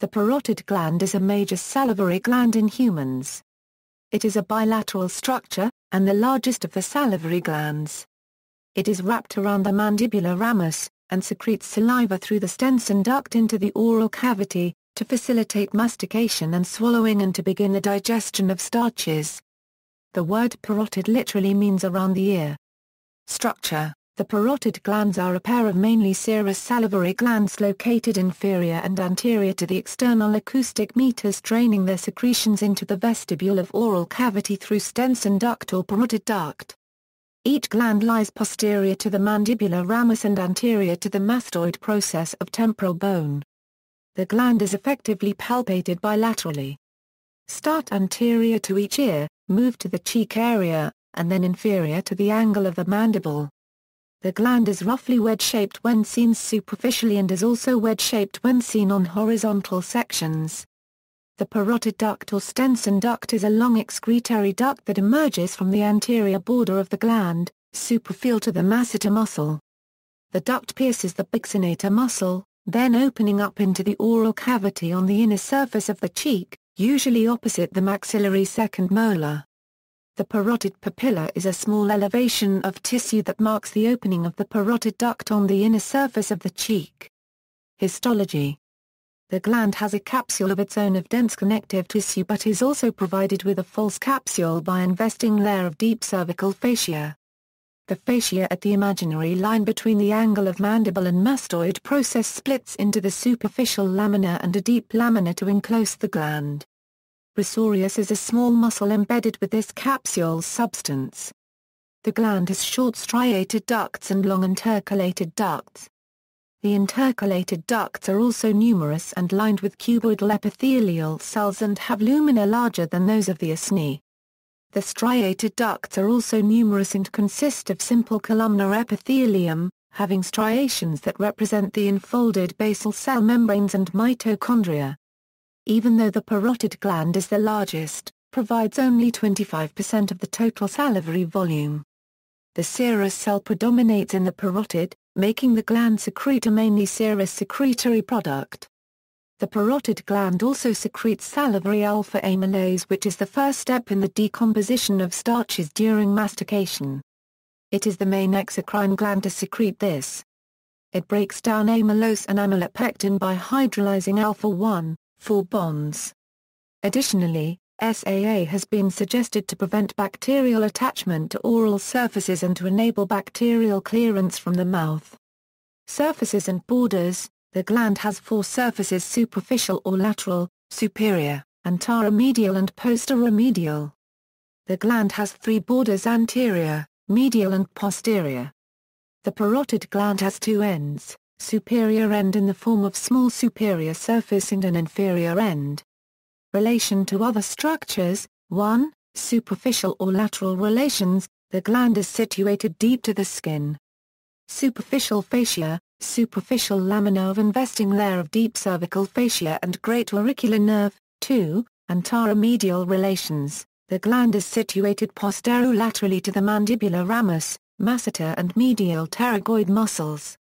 The parotid gland is a major salivary gland in humans. It is a bilateral structure, and the largest of the salivary glands. It is wrapped around the mandibular ramus, and secretes saliva through the Stensen duct into the oral cavity, to facilitate mastication and swallowing and to begin the digestion of starches. The word parotid literally means around the ear. Structure: the parotid glands are a pair of mainly serous salivary glands located inferior and anterior to the external acoustic meters, draining their secretions into the vestibule of oral cavity through Stensen duct or parotid duct. Each gland lies posterior to the mandibular ramus and anterior to the mastoid process of temporal bone. The gland is effectively palpated bilaterally. Start anterior to each ear, move to the cheek area, and then inferior to the angle of the mandible. The gland is roughly wedge-shaped when seen superficially and is also wedge-shaped when seen on horizontal sections. The parotid duct or Stensen duct is a long excretory duct that emerges from the anterior border of the gland, superficial to the masseter muscle. The duct pierces the buccinator muscle, then opening up into the oral cavity on the inner surface of the cheek, usually opposite the maxillary second molar. The parotid papilla is a small elevation of tissue that marks the opening of the parotid duct on the inner surface of the cheek. Histology: the gland has a capsule of its own of dense connective tissue but is also provided with a false capsule by investing layer of deep cervical fascia. The fascia at the imaginary line between the angle of mandible and mastoid process splits into the superficial lamina and a deep lamina to enclose the gland. Risorius is a small muscle embedded with this capsule substance. The gland has short striated ducts and long intercalated ducts. The intercalated ducts are also numerous and lined with cuboidal epithelial cells and have lumina larger than those of the acini. The striated ducts are also numerous and consist of simple columnar epithelium, having striations that represent the enfolded basal cell membranes and mitochondria. Even though the parotid gland is the largest, provides only 25% of the total salivary volume. The serous cell predominates in the parotid, making the gland secrete a mainly serous secretory product. The parotid gland also secretes salivary alpha amylase, which is the first step in the decomposition of starches during mastication. It is the main exocrine gland to secrete this. It breaks down amylose and amylopectin by hydrolyzing alpha-1, 4 bonds. Additionally, SAA has been suggested to prevent bacterial attachment to oral surfaces and to enable bacterial clearance from the mouth. Surfaces and borders: the gland has 4 surfaces: superficial or lateral, superior, anteromedial and posteromedial. The gland has 3 borders: anterior, medial and posterior. The parotid gland has 2 ends, superior end in the form of small superior surface and an inferior end. Relation to other structures: 1. Superficial or lateral relations: the gland is situated deep to the skin. Superficial fascia: superficial lamina of investing layer of deep cervical fascia and great auricular nerve. 2. Anteromedial relations: the gland is situated posterolaterally to the mandibular ramus, masseter and medial pterygoid muscles.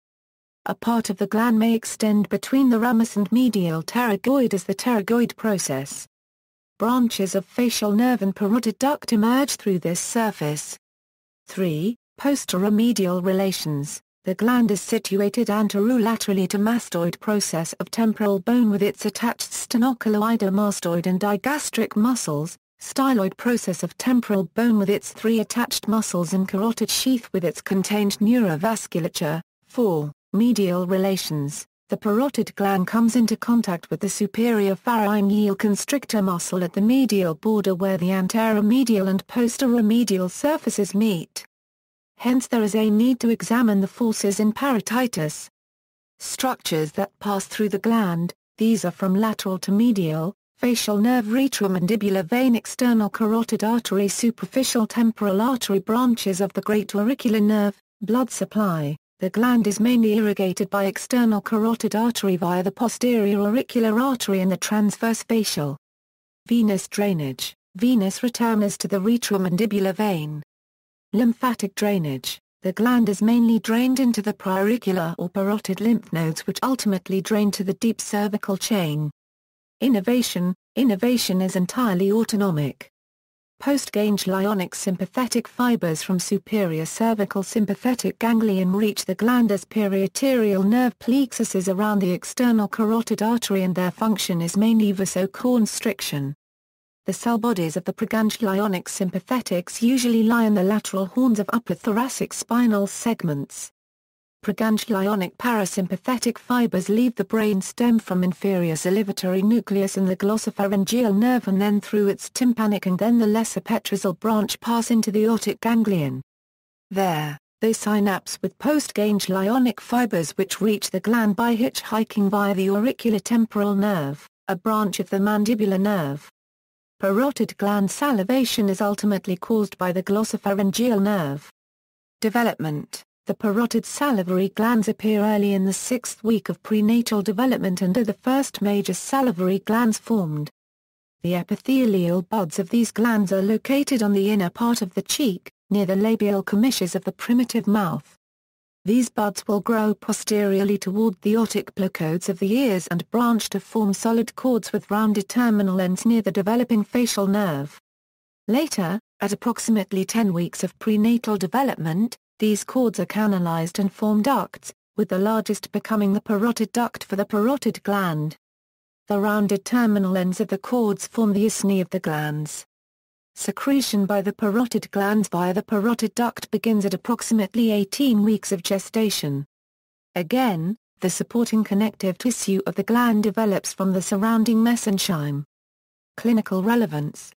A part of the gland may extend between the ramus and medial pterygoid as the pterygoid process. Branches of facial nerve and parotid duct emerge through this surface. 3. Posteromedial relations: the gland is situated anterolaterally to mastoid process of temporal bone with its attached sternocleidomastoid and digastric muscles, styloid process of temporal bone with its 3 attached muscles and carotid sheath with its contained neurovasculature. 4. Medial relations: the parotid gland comes into contact with the superior pharyngeal constrictor muscle at the medial border where the anteromedial and posteromedial surfaces meet. Hence there is a need to examine the forces in parotitis. Structures that pass through the gland: these are from lateral to medial: facial nerve, retromandibular vein, external carotid artery, superficial temporal artery, branches of the great auricular nerve. Blood supply: the gland is mainly irrigated by external carotid artery via the posterior auricular artery and the transverse facial. Venous drainage: venous returns to the retromandibular vein. Lymphatic drainage: the gland is mainly drained into the preauricular or parotid lymph nodes which ultimately drain to the deep cervical chain. Innervation. Innervation is entirely autonomic. Postganglionic sympathetic fibers from superior cervical sympathetic ganglion reach the gland as periosteal nerve plexuses around the external carotid artery, and their function is mainly vasoconstriction. The cell bodies of the preganglionic sympathetics usually lie in the lateral horns of upper thoracic spinal segments. Preganglionic parasympathetic fibers leave the brain stem from inferior salivatory nucleus and the glossopharyngeal nerve, and then through its tympanic and then the lesser petrosal branch pass into the otic ganglion. There, they synapse with postganglionic fibers which reach the gland by hitchhiking via the auriculotemporal nerve, a branch of the mandibular nerve. Parotid gland salivation is ultimately caused by the glossopharyngeal nerve. Development. The parotid salivary glands appear early in the 6th week of prenatal development and are the first major salivary glands formed. The epithelial buds of these glands are located on the inner part of the cheek, near the labial commissures of the primitive mouth. These buds will grow posteriorly toward the otic plocodes of the ears and branch to form solid cords with rounded terminal ends near the developing facial nerve. Later, at approximately 10 weeks of prenatal development, these cords are canalized and form ducts, with the largest becoming the parotid duct for the parotid gland. The rounded terminal ends of the cords form the isthmi of the glands. Secretion by the parotid glands via the parotid duct begins at approximately 18 weeks of gestation. Again, the supporting connective tissue of the gland develops from the surrounding mesenchyme. Clinical relevance.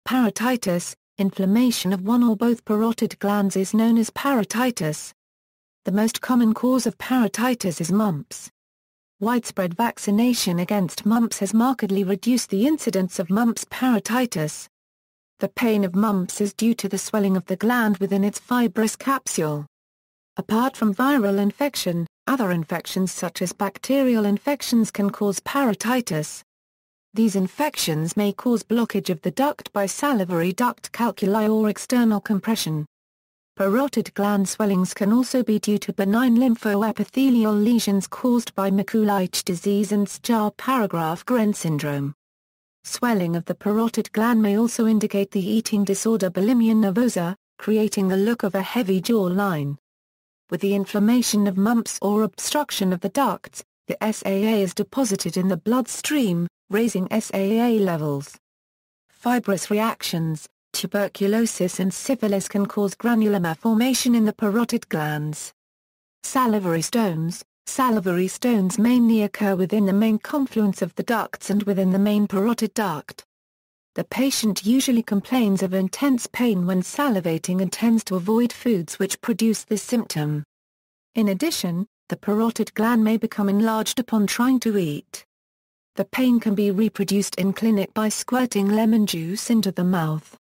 Parotitis. Inflammation of one or both parotid glands is known as parotitis. The most common cause of parotitis is mumps. Widespread vaccination against mumps has markedly reduced the incidence of mumps parotitis. The pain of mumps is due to the swelling of the gland within its fibrous capsule. Apart from viral infection, other infections such as bacterial infections can cause parotitis. These infections may cause blockage of the duct by salivary duct calculi or external compression. Parotid gland swellings can also be due to benign lymphoepithelial lesions caused by Mikulicz disease and Sjar-Paragraph-Gren syndrome. Swelling of the parotid gland may also indicate the eating disorder bulimia nervosa, creating the look of a heavy jaw line. With the inflammation of mumps or obstruction of the ducts, the SAA is deposited in the bloodstream, raising SAA levels. Fibrous reactions, tuberculosis and syphilis can cause granuloma formation in the parotid glands. Salivary stones. Salivary stones mainly occur within the main confluence of the ducts and within the main parotid duct. The patient usually complains of intense pain when salivating and tends to avoid foods which produce this symptom. In addition, the parotid gland may become enlarged upon trying to eat. The pain can be reproduced in clinic by squirting lemon juice into the mouth.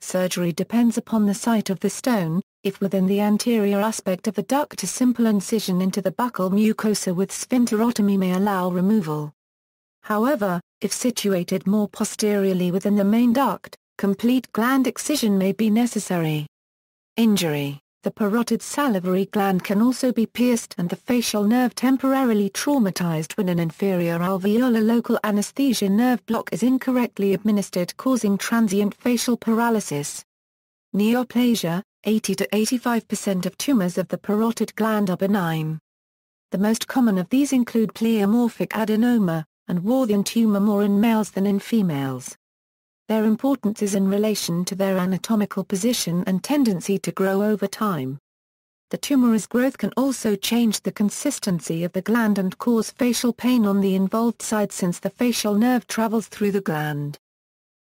Surgery depends upon the site of the stone. If within the anterior aspect of the duct, a simple incision into the buccal mucosa with sphincterotomy may allow removal. However, if situated more posteriorly within the main duct, complete gland excision may be necessary. Injury. The parotid salivary gland can also be pierced and the facial nerve temporarily traumatized when an inferior alveolar local anesthesia nerve block is incorrectly administered, causing transient facial paralysis. Neoplasia. 80 to 85% of tumors of the parotid gland are benign. The most common of these include pleomorphic adenoma, and Warthian tumor more in males than in females. Their importance is in relation to their anatomical position and tendency to grow over time. The tumorous growth can also change the consistency of the gland and cause facial pain on the involved side since the facial nerve travels through the gland.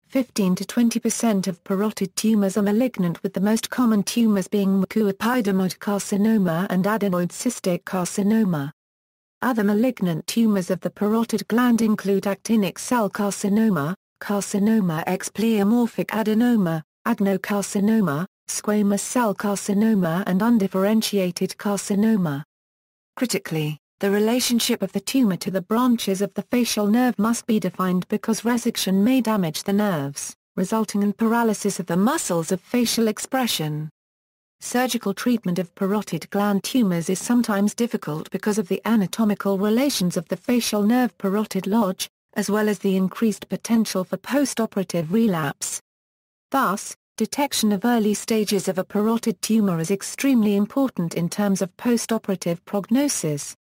15 to 20% of parotid tumors are malignant, with the most common tumors being mucoepidermoid carcinoma and adenoid cystic carcinoma. Other malignant tumors of the parotid gland include actinic cell carcinoma, carcinoma ex pleomorphic adenoma, adenocarcinoma, squamous cell carcinoma and undifferentiated carcinoma. Critically, the relationship of the tumor to the branches of the facial nerve must be defined because resection may damage the nerves, resulting in paralysis of the muscles of facial expression. Surgical treatment of parotid gland tumors is sometimes difficult because of the anatomical relations of the facial nerve parotid lodge, as well as the increased potential for postoperative relapse. Thus, detection of early stages of a parotid tumor is extremely important in terms of postoperative prognosis.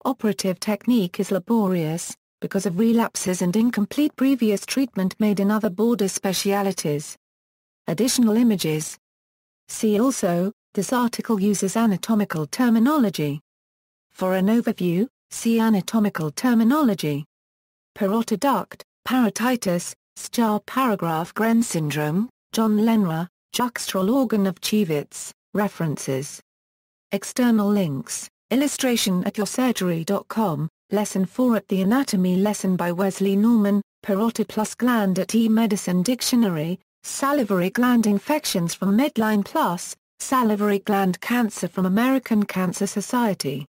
Operative technique is laborious, because of relapses and incomplete previous treatment made in other border specialities. Additional images. See also, this article uses anatomical terminology. For an overview, see anatomical terminology. Parotid duct, parotitis, SJAR paragraph Gren syndrome, John Lenra, juxtaral organ of Chivits, references. External links, illustration at yoursurgery.com, Lesson 4 at the Anatomy lesson by Wesley Norman, Parotid plus gland at eMedicine Dictionary, salivary gland infections from Medline Plus, salivary gland cancer from American Cancer Society.